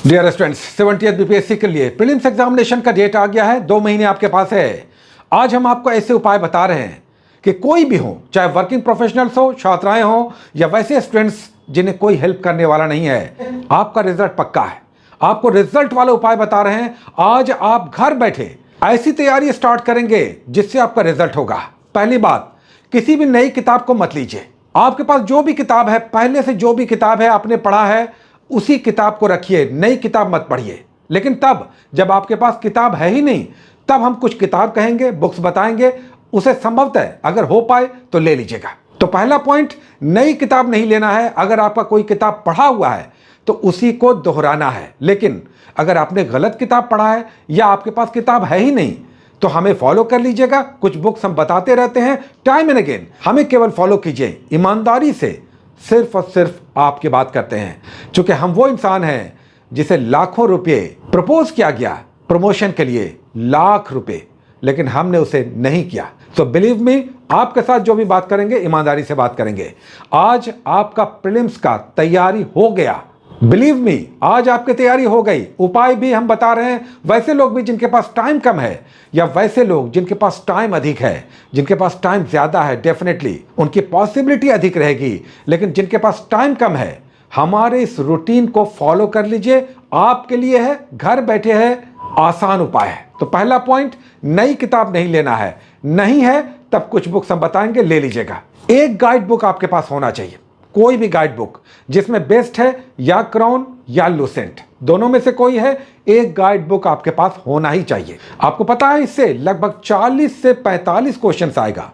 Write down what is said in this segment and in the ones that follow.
Dear students, 70th BPSC के लिए prelims examination का डेट आ गया है। 2 महीने आपके पास है। आज हम आपको ऐसे उपाय बता रहे हैं कि कोई भी हो, चाहे वर्किंग प्रोफेशनल्स हो, छात्राएं हो या वैसे स्टूडेंट्स जिन्हें कोई हेल्प करने वाला नहीं है, आपका रिजल्ट पक्का है। आपको रिजल्ट वाले उपाय बता रहे हैं। आज आप घर बैठे ऐसी तैयारी स्टार्ट करेंगे जिससे आपका रिजल्ट होगा। पहली बात, किसी भी नई किताब को मत लीजिए। आपके पास जो भी किताब है, पहले से जो भी किताब है आपने पढ़ा है, उसी किताब को रखिए। नई किताब मत पढ़िए। लेकिन तब जब आपके पास किताब है ही नहीं, तब हम कुछ किताब कहेंगे, बुक्स बताएंगे, उसे संभवतः अगर हो पाए तो ले लीजिएगा। तो पहला पॉइंट, नई किताब नहीं लेना है। अगर आपका कोई किताब पढ़ा हुआ है तो उसी को दोहराना है। लेकिन अगर आपने गलत किताब पढ़ा है या आपके पास किताब है ही नहीं, तो हमें फॉलो कर लीजिएगा। कुछ बुक्स हम बताते रहते हैं टाइम एंड अगेन। हमें केवल फॉलो कीजिए। ईमानदारी से सिर्फ और सिर्फ आपकी बात करते हैं, क्योंकि हम वो इंसान हैं जिसे लाखों रुपए प्रपोज किया गया प्रमोशन के लिए, लाख रुपए, लेकिन हमने उसे नहीं किया। तो बिलीव मी, आपके साथ जो भी बात करेंगे ईमानदारी से बात करेंगे। आज आपका प्रीलिम्स का तैयारी हो गया। बिलीव मी, आज आपकी तैयारी हो गई। उपाय भी हम बता रहे हैं। वैसे लोग भी जिनके पास टाइम कम है या वैसे लोग जिनके पास टाइम अधिक है, जिनके पास टाइम ज्यादा है, डेफिनेटली उनकी पॉसिबिलिटी अधिक रहेगी। लेकिन जिनके पास टाइम कम है, हमारे इस रूटीन को फॉलो कर लीजिए। आपके लिए है, घर बैठे है, आसान उपाय है। तो पहला पॉइंट, नई किताब नहीं लेना है। नहीं है तब कुछ बुक्स हम बताएंगे, ले लीजिएगा। एक गाइड बुक आपके पास होना चाहिए, कोई भी गाइड बुक जिसमें बेस्ट है या क्राउन या लुसेंट, दोनों में से कोई है। एक गाइड बुक आपके पास होना ही चाहिए। आपको पता है इससे लगभग 40 से 45 क्वेश्चंस आएगा।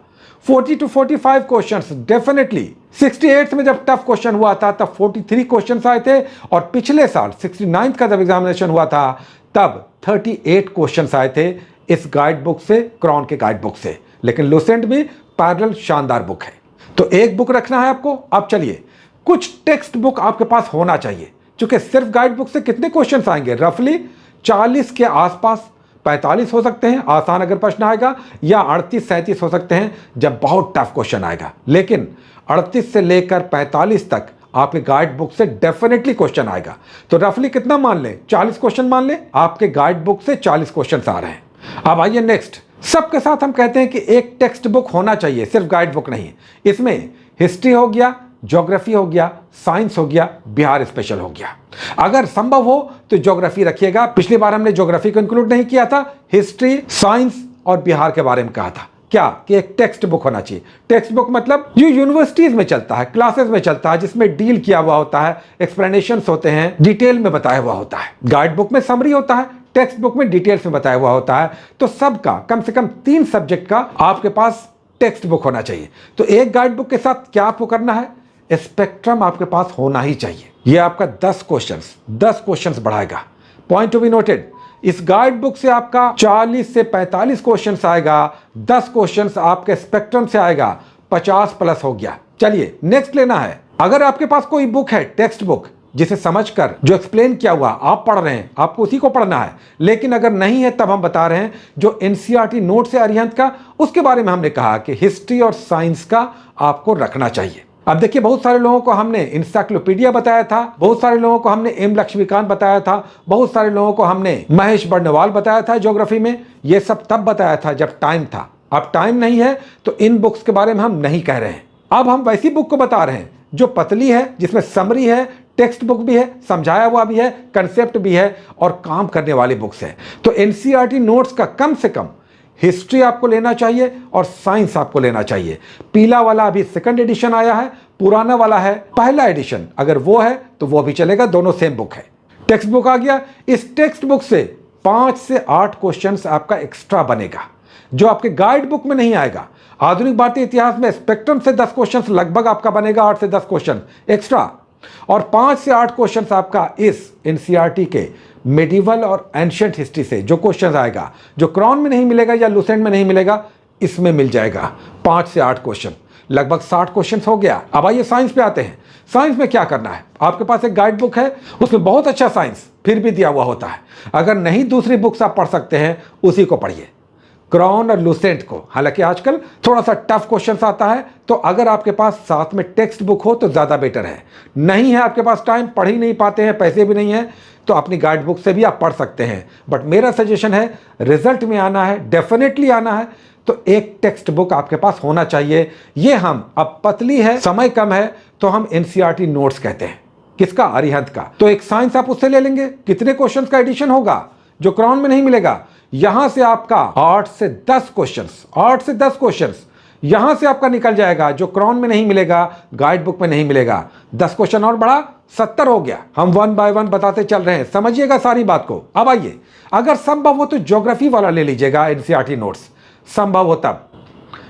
40 to 45 क्वेश्चंस डेफिनेटली। 68 में जब टफ क्वेश्चन हुआ था तब 43 क्वेश्चंस आए थे, और पिछले साल 69 का जब एग्जामिनेशन हुआ था तब 38 क्वेश्चंस आए थे इस गाइड बुक से, क्राउन के गाइड बुक से। लेकिन लुसेंट भी पैरेलल शानदार बुक है। तो एक बुक रखना है आपको। अब चलिए, कुछ टेक्स्ट बुक आपके पास होना चाहिए, क्योंकि सिर्फ गाइड बुक से कितने क्वेश्चंस आएंगे? रफली 40 के आसपास, 45 हो सकते हैं आसान अगर प्रश्न आएगा, या 38-37 हो सकते हैं जब बहुत टफ क्वेश्चन आएगा। लेकिन 38 से लेकर 45 तक आपके गाइड बुक से डेफिनेटली क्वेश्चन आएगा। तो रफली कितना मान लें? 40 क्वेश्चन मान लें। आपके गाइड बुक से 40 क्वेश्चन आ रहे हैं। अब आइए नेक्स्ट। सबके साथ हम कहते हैं कि एक टेक्स्ट बुक होना चाहिए, सिर्फ गाइड बुक नहीं। इसमें हिस्ट्री हो गया, ज्योग्राफी हो गया, साइंस हो गया, बिहार स्पेशल हो गया। अगर संभव हो तो ज्योग्राफी रखिएगा। पिछली बार हमने ज्योग्राफी को इंक्लूड नहीं किया था। हिस्ट्री, साइंस और बिहार के बारे में कहा था क्या कि एक टेक्स्ट बुक होना चाहिए। टेक्स्ट बुक मतलब जो यूनिवर्सिटीज में चलता है, क्लासेस में चलता है, जिसमें डील किया हुआ होता है, एक्सप्लेनेशंस होते हैं, डिटेल में बताया हुआ होता है। गाइड बुक में समरी होता है, टेक्स्ट बुक में डिटेल्स में बताया हुआ होता है। तो सबका कम से कम 3 सब्जेक्ट का आपके पास टेक्स्ट बुक होना चाहिए। तो एक गाइड बुक के साथ क्या आपको करना है? स्पेक्ट्रम आपके पास होना ही चाहिए। ये आपका 10 क्वेश्चंस बढ़ाएगा। पॉइंट टू बी नोटेड, इस गाइड बुक से आपका 40 से 45 क्वेश्चंस आएगा। 10 क्वेश्चंस आपके स्पेक्ट्रम से आएगा, 50 प्लस हो गया। चलिए नेक्स्ट लेना है। अगर आपके पास कोई बुक है, टेक्स्ट बुक, जिसे समझकर जो एक्सप्लेन किया हुआ आप पढ़ रहे हैं, आपको उसी को पढ़ना है। लेकिन अगर नहीं है तब हम बता रहे हैं जो एनसीईआरटी नोट्स है अरिहंत का, उसके बारे में हमने कहा कि हिस्ट्री और साइंस का आपको रखना चाहिए। अब देखिए, बहुत सारे लोगों को हमने इंसाइक्लोपीडिया बताया था, बहुत सारे लोगों को हमने एम लक्ष्मीकांत बताया था, बहुत सारे लोगों को हमने महेश बर्णवाल बताया था ज्योग्राफी में। ये सब तब बताया था जब टाइम था। अब टाइम नहीं है तो इन बुक्स के बारे में हम नहीं कह रहे हैं। अब हम वैसी बुक को बता रहे हैं जो पतली है, जिसमें समरी है, टेक्स्ट बुक भी है, समझाया हुआ भी है, कंसेप्ट भी है और काम करने वाली बुक्स है। तो एनसीईआरटी नोट्स का कम से कम हिस्ट्री आपको लेना चाहिए और साइंस आपको लेना चाहिए। पीला वाला अभी 2nd एडिशन आया है, पुराना वाला है पहला एडिशन। अगर वो है तो वो भी चलेगा, दोनों सेम बुक है। टेक्स्ट बुक आ गया। इस टेक्स्ट बुक से 5 से 8 क्वेश्चंस आपका एक्स्ट्रा बनेगा, जो आपके गाइड बुक में नहीं आएगा। आधुनिक भारतीय इतिहास में स्पेक्ट्रम से 10 क्वेश्चंस लगभग आपका बनेगा, 8 से 10 क्वेश्चन एक्स्ट्रा, और 5 से 8 क्वेश्चंस आपका इस एनसीईआरटी के मेडिवल और एंशिएंट हिस्ट्री से जो क्वेश्चन आएगा, जो क्राउन में नहीं मिलेगा या लुसेंट में नहीं मिलेगा, इसमें मिल जाएगा। 5 से 8 क्वेश्चन, लगभग 60 क्वेश्चन हो गया। अब आइए साइंस पे आते हैं। साइंस में क्या करना है? आपके पास एक गाइड बुक है, उसमें बहुत अच्छा साइंस फिर भी दिया हुआ होता है। अगर नहीं दूसरी बुक्स आप पढ़ सकते हैं, उसी को पढ़िए। क्रॉन और लुसेंट को। हालांकि आजकल थोड़ा सा टफ क्वेश्चंस आता है, तो अगर आपके पास साथ में टेक्स्ट बुक हो तो ज़्यादा बेटर है। नहीं है आपके पास टाइम, पढ़ ही नहीं पाते हैं, पैसे भी नहीं है, तो अपनी गाइड बुक से भी आप पढ़ सकते हैं। बट मेरा सजेशन है, रिजल्ट में आना है, डेफिनेटली आना है, तो एक टेक्स्ट बुक आपके पास होना चाहिए। ये हम अब पतली है, समय कम है, तो हम एनसीईआरटी नोट्स कहते हैं। किसका? अरिहंत का। तो एक साइंस आप उससे ले लेंगे। कितने क्वेश्चंस का एडिशन होगा जो क्रॉन में नहीं मिलेगा? यहां से आपका 8 से 10 क्वेश्चंस यहां से आपका निकल जाएगा, जो क्रॉन में नहीं मिलेगा, गाइड बुक में नहीं मिलेगा। 10 क्वेश्चन और बढ़ा, 70 हो गया। हम 1 बाय 1 बताते चल रहे हैं, समझिएगा सारी बात को। अब आइए, अगर संभव हो तो ज्योग्राफी वाला ले लीजिएगा एनसीईआरटी नोट्स, संभव हो तब।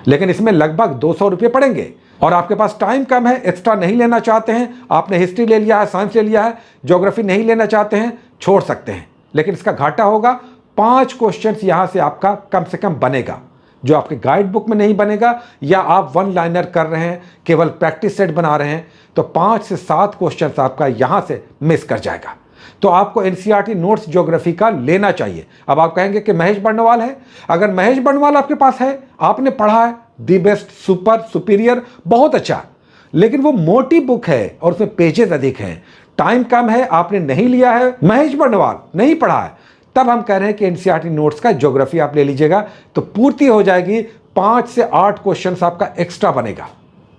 लेकिन इसमें लगभग 200 रुपये पड़ेंगे और आपके पास टाइम कम है, एक्स्ट्रा नहीं लेना चाहते हैं, आपने हिस्ट्री ले लिया है, साइंस ले लिया है, ज्योग्राफी नहीं लेना चाहते हैं, छोड़ सकते हैं। लेकिन इसका घाटा होगा, 5 क्वेश्चंस यहां से आपका कम से कम बनेगा, जो आपके गाइड बुक में नहीं बनेगा, या आप 1 लाइनर कर रहे हैं, केवल प्रैक्टिस सेट बना रहे हैं, तो 5 से 7 क्वेश्चंस आपका यहां से मिस कर जाएगा। तो आपको एनसीईआरटी नोट्स ज्योग्राफी का लेना चाहिए। अब आप कहेंगे कि महेश बर्णवाल है। अगर महेश बर्णवाल आपके पास है, आपने पढ़ा है, दी बेस्ट, सुपर, सुपीरियर, बहुत अच्छा, लेकिन वो मोटी बुक है और उसमें पेजेस अधिक हैं, टाइम कम है, आपने नहीं लिया है, महेश बर्णवाल नहीं पढ़ा है, तब हम कह रहे हैं कि एनसीईआरटी नोट्स का ज्योग्राफी आप ले लीजिएगा, तो पूर्ति हो जाएगी। 5 से 8 क्वेश्चंस आपका एक्स्ट्रा बनेगा।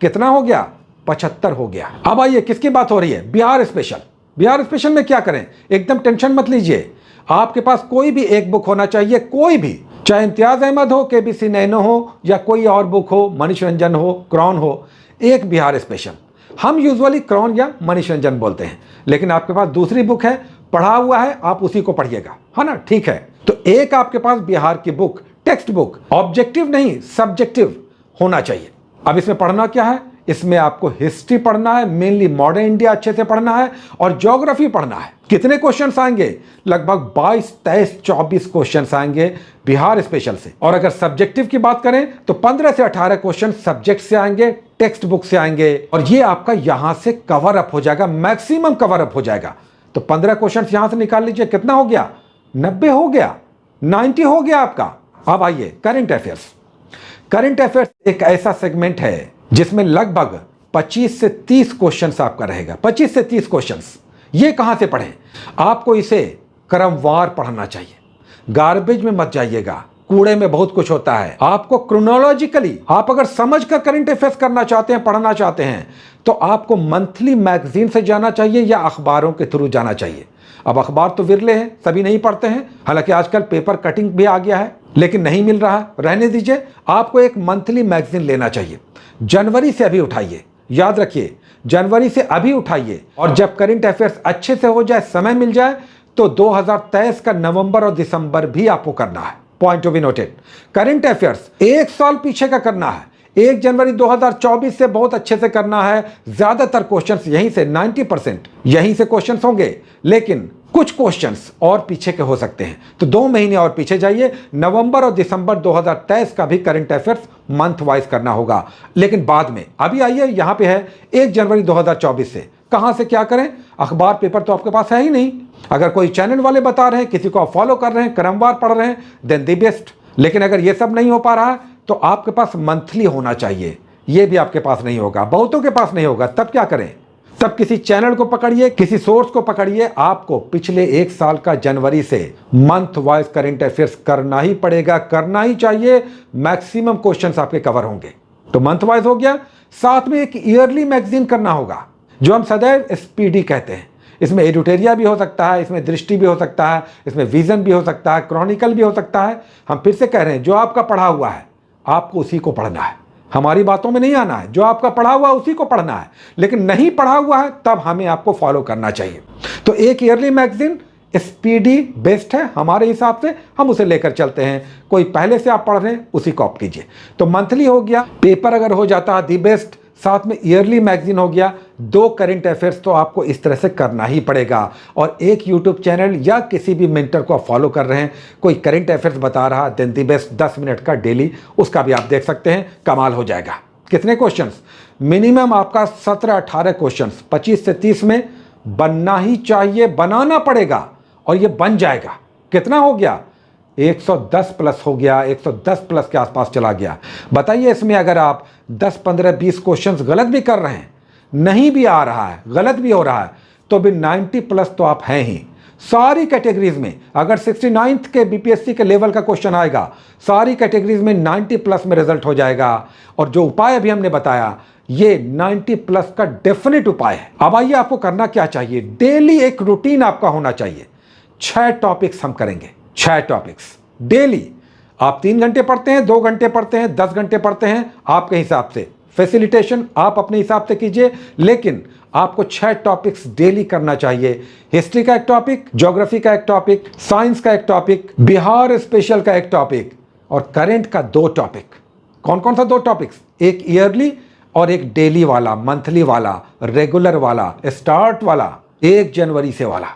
कितना हो गया? 75 हो गया। अब आइए, किसकी बात हो रही है? बिहार स्पेशल। बिहार स्पेशल में क्या करें? एकदम टेंशन मत लीजिए, आपके पास कोई भी एक बुक होना चाहिए, कोई भी, चाहे इम्तियाज अहमद हो, केबीसी नैनो हो, या कोई और बुक हो, मनीष रंजन हो, क्रॉन हो, एक बिहार स्पेशल। हम यूजुअली क्रॉन या मनीष रंजन बोलते हैं, लेकिन आपके पास दूसरी बुक है, पढ़ा हुआ है, आप उसी को पढ़िएगा, है ना? ठीक है, तो एक आपके पास बिहार की बुक, टेक्स्ट बुक, ऑब्जेक्टिव नहीं सब्जेक्टिव होना चाहिए। अब इसमें पढ़ना क्या है? इसमें आपको हिस्ट्री पढ़ना है, मेनली मॉडर्न इंडिया अच्छे से पढ़ना है, और ज्योग्राफी पढ़ना है। कितने क्वेश्चंस आएंगे? लगभग 22, 23, 24 क्वेश्चंस आएंगे बिहार स्पेशल से। और अगर सब्जेक्टिव की बात करें तो 15 से 18 क्वेश्चन सब्जेक्ट से आएंगे, टेक्स्ट बुक से आएंगे, और ये आपका यहां से कवर अप हो जाएगा, मैक्सिमम कवर अप हो जाएगा। तो 15 क्वेश्चन यहां से निकाल लीजिए, कितना हो गया? 90 हो गया, 90 हो गया आपका। अब आइए, करंट अफेयर्स। करंट अफेयर्स एक ऐसा सेगमेंट है जिसमें लगभग 25 से 30 क्वेश्चंस आपका रहेगा। 25 से 30 क्वेश्चंस। ये कहां से पढ़ें? आपको इसे क्रमवार पढ़ना चाहिए, गार्बेज में मत जाइएगा, कूड़े में बहुत कुछ होता है। आपको क्रोनोलॉजिकली, आप अगर समझकर करंट अफेयर्स करना चाहते हैं, पढ़ना चाहते हैं, तो आपको मंथली मैगजीन से जाना चाहिए या अखबारों के थ्रू जाना चाहिए। अब अखबार तो विरले हैं, सभी नहीं पढ़ते हैं, हालांकि आजकल पेपर कटिंग भी आ गया है, लेकिन नहीं मिल रहा है, रहने दीजिए। आपको एक मंथली मैगजीन लेना चाहिए। जनवरी से अभी उठाइए, याद रखिए, जनवरी से अभी उठाइए, और जब करंट अफेयर्स अच्छे से हो जाए, समय मिल जाए, तो 2023 का नवंबर और दिसंबर भी आपको करना है। Point to be noted, current affairs 1 साल पीछे का करना है। 1 जनवरी 2024 से बहुत अच्छे से करना है। ज्यादातर क्वेश्चंस यहीं से, 90% यहीं से क्वेश्चंस होंगे, लेकिन कुछ क्वेश्चंस और पीछे के हो सकते हैं, तो 2 महीने और पीछे जाइए। नवंबर और दिसंबर 2023 का भी करंट अफेयर्स मंथ वाइज करना होगा, लेकिन बाद में। अभी आइए, यहां पे है 1 जनवरी 2024 से। कहां से क्या करें? अखबार पेपर तो आपके पास है ही नहीं। अगर कोई चैनल वाले बता रहे हैं, किसी को आप फॉलो कर रहे हैं, क्रमवार पढ़ रहे हैं, देन दी बेस्ट। लेकिन अगर ये सब नहीं हो पा रहा है, तो आपके पास मंथली होना चाहिए। ये भी आपके पास नहीं होगा, बहुतों के पास नहीं होगा, तब क्या करें? तब किसी चैनल को पकड़िए, किसी सोर्स को पकड़िए। आपको पिछले 1 साल का जनवरी से मंथ वाइज करंट अफेयर्स करना ही पड़ेगा, करना ही चाहिए। मैक्सिमम क्वेश्चंस आपके कवर होंगे। तो मंथ वाइज हो गया, साथ में एक ईयरली मैगजीन करना होगा, जो हम सदैव स्पीडी कहते हैं। इसमें एडिटोरिया भी हो सकता है, इसमें दृष्टि भी हो सकता है, इसमें विजन भी हो सकता है, क्रॉनिकल भी हो सकता है। हम फिर से कह रहे हैं, जो आपका पढ़ा हुआ है आपको उसी को पढ़ना है, हमारी बातों में नहीं आना है। जो आपका पढ़ा हुआ है उसी को पढ़ना है, लेकिन नहीं पढ़ा हुआ है तब हमें आपको फॉलो करना चाहिए। तो एक ईयरली मैगजीन स्पीडी बेस्ट है हमारे हिसाब से, हम उसे लेकर चलते हैं। कोई पहले से आप पढ़ रहे हैं उसी को आप कीजिए। तो मंथली हो गया, पेपर अगर हो जाता है दी बेस्ट, साथ में ईयरली मैगजीन हो गया। 2 करंट अफेयर्स तो आपको इस तरह से करना ही पड़ेगा। और एक यूट्यूब चैनल या किसी भी मेंटर को आप फॉलो कर रहे हैं, कोई करंट अफेयर्स बता रहा, देन दी बेस्ट 10 मिनट का डेली, उसका भी आप देख सकते हैं, कमाल हो जाएगा। कितने क्वेश्चंस? मिनिमम आपका 17-18 क्वेश्चंस 25 से 30 में बनना ही चाहिए, बनाना पड़ेगा, और ये बन जाएगा। कितना हो गया? 110 प्लस हो गया, 110 प्लस के आसपास चला गया। बताइए इसमें अगर आप 10, 15, 20 क्वेश्चंस गलत भी कर रहे हैं, नहीं भी आ रहा है, गलत भी हो रहा है, तो भी 90 प्लस तो आप हैं ही। सारी कैटेगरीज में अगर 69th के बीपीएससी के लेवल का क्वेश्चन आएगा, सारी कैटेगरीज में 90 प्लस में रिजल्ट हो जाएगा। और जो उपाय अभी हमने बताया, ये 90 प्लस का डेफिनेट उपाय है। अब आइए आपको करना क्या चाहिए। डेली एक रूटीन आपका होना चाहिए। 6 टॉपिक्स हम करेंगे, 6 टॉपिक्स डेली। आप 3 घंटे पढ़ते हैं, 2 घंटे पढ़ते हैं, 10 घंटे पढ़ते हैं, आपके हिसाब से। फैसिलिटेशन आप अपने हिसाब से कीजिए, लेकिन आपको 6 टॉपिक्स डेली करना चाहिए। हिस्ट्री का एक टॉपिक, ज्योग्राफी का एक टॉपिक, साइंस का एक टॉपिक, बिहार स्पेशल का एक टॉपिक और करंट का 2 टॉपिक। कौन कौन सा 2 टॉपिक्स? एक ईयरली और एक डेली वाला, मंथली वाला, रेगुलर वाला, स्टार्ट वाला, 1 जनवरी से वाला।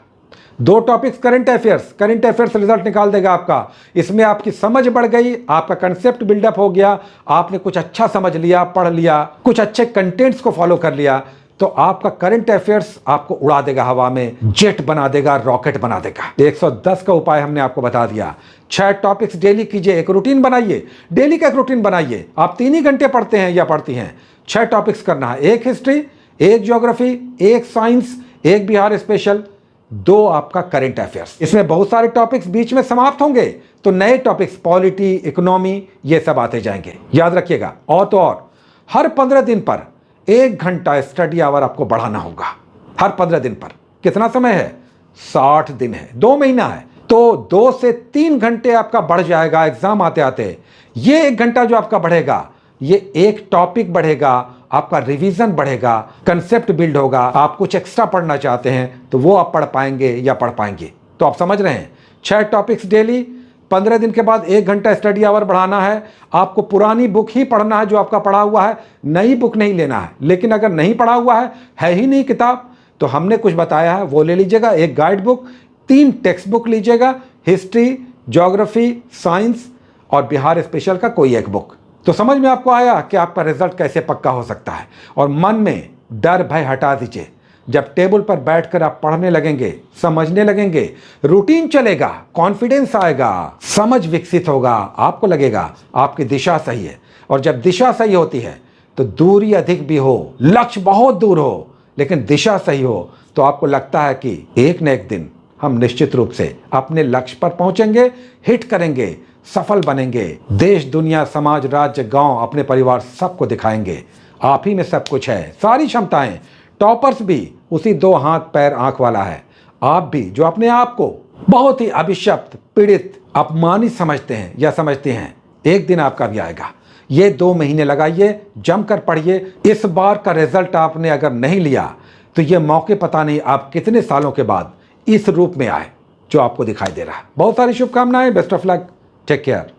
2 topics current affairs. Current affairs result निकाल देगा आपका। इसमें आपकी समझ बढ़ गई, आपका कंसेप्ट बिल्डअप हो गया, आपने कुछ अच्छा समझ लिया, पढ़ लिया, कुछ अच्छे कंटेंट्स को फॉलो कर लिया, तो आपका करंट अफेयर्स आपको उड़ा देगा हवा में, जेट बना देगा, रॉकेट बना देगा। 110 का उपाय हमने आपको बता दिया। 6 टॉपिक्स डेली कीजिए, एक रूटीन बनाइए, डेली का एक रूटीन बनाइए। आप 3 ही घंटे पढ़ते हैं या पढ़ती हैं, 6 टॉपिक्स करना है। एक हिस्ट्री, एक ज्योग्राफी, एक साइंस, एक बिहार स्पेशल, 2 आपका करंट अफेयर्स। इसमें बहुत सारे टॉपिक्स बीच में समाप्त होंगे, तो नए टॉपिक्स पॉलिटी, इकोनॉमी, ये सब आते जाएंगे। याद रखिएगा। और तो और हर 15 दिन पर 1 घंटा स्टडी आवर आपको बढ़ाना होगा। हर 15 दिन पर कितना समय है? 60 दिन है, 2 महीना है, तो 2 से 3 घंटे आपका बढ़ जाएगा एग्जाम आते आते। ये 1 घंटा जो आपका बढ़ेगा, ये एक टॉपिक बढ़ेगा, आपका रिवीजन बढ़ेगा, कंसेप्ट बिल्ड होगा। आप कुछ एक्स्ट्रा पढ़ना चाहते हैं तो वो आप पढ़ पाएंगे या पढ़ पाएंगे। तो आप समझ रहे हैं, 6 टॉपिक्स डेली, 15 दिन के बाद 1 घंटा स्टडी आवर बढ़ाना है। आपको पुरानी बुक ही पढ़ना है जो आपका पढ़ा हुआ है, नई बुक नहीं लेना है। लेकिन अगर नहीं पढ़ा हुआ है ही नहीं किताब, तो हमने कुछ बताया है वो ले लीजिएगा। एक गाइड बुक, 3 टेक्स्ट बुक लीजिएगा, हिस्ट्री, ज्योग्राफी, साइंस और बिहार स्पेशल का कोई एक बुक। तो समझ में आपको आया कि आपका रिजल्ट कैसे पक्का हो सकता है। और मन में डर भय हटा दीजिए। जब टेबल पर बैठकर आप पढ़ने लगेंगे, समझने लगेंगे, रूटीन चलेगा, कॉन्फिडेंस आएगा, समझ विकसित होगा, आपको लगेगा आपकी दिशा सही है। और जब दिशा सही होती है तो दूरी अधिक भी हो, लक्ष्य बहुत दूर हो, लेकिन दिशा सही हो, तो आपको लगता है कि एक न एक दिन हम निश्चित रूप से अपने लक्ष्य पर पहुंचेंगे, हिट करेंगे, सफल बनेंगे। देश, दुनिया, समाज, राज्य, गांव, अपने परिवार सबको दिखाएंगे आप ही में सब कुछ है, सारी क्षमताएं। टॉपर्स भी उसी 2 हाथ पैर आंख वाला है। आप भी जो अपने आप को बहुत ही अभिशप्त, पीड़ित, अपमानित समझते हैं या समझते हैं, एक दिन आपका भी आएगा। ये 2 महीने लगाइए, जमकर पढ़िए। इस बार का रिजल्ट आपने अगर नहीं लिया तो ये मौके पता नहीं आप कितने सालों के बाद इस रूप में आए जो आपको दिखाई दे रहा है। बहुत सारी शुभकामनाएं, best of luck, take care.